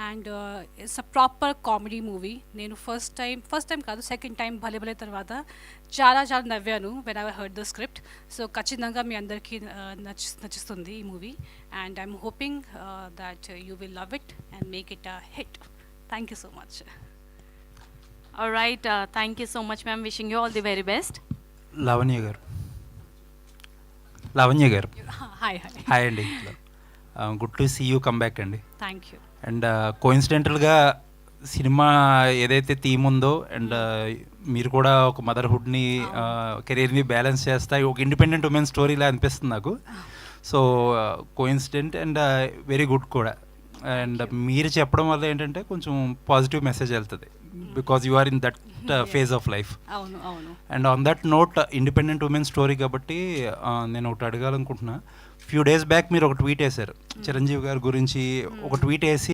And it's a proper comedy movie. నేను first time కాదు, second time భలే భలే తర్వాత చాలా చాలా నవ్వాను when I heard the script. So ఖచ్చితంగా మీ అందరికీ నచ్చుతుంది ఈ movie. And I'm hoping that you will love it and make it a hit. Thank you so much. All right, thank you so much, ma'am. Wishing you all the very best. Lavanya గారు hi hi అండి. Good to see you come back అండి. Thank you. And కోఇన్సిడెంటల్గా cinema ఏదైతే theme ఉందో and మీరు కూడా ఒక మదర్హుడ్ని కెరీర్ని బ్యాలెన్స్ చేస్తా ఒక ఇండిపెండెంట్ ఉమెన్ స్టోరీలా అనిపిస్తుంది నాకు. So coincident and very good కూడా. అండ్ మీరు చెప్పడం వల్ల ఏంటంటే కొంచెం పాజిటివ్ మెసేజ్ వెళ్తుంది because you are in that phase of life. అవును అవును. And on that note independent women story కాబట్టి నేను ఒకటి అడగాలనుకుంటున్నా. ఫ్యూ డేస్ బ్యాక్ మీరు ఒక ట్వీట్ వేశారు చిరంజీవి గారి గురించి. ఒక ట్వీట్ వేసి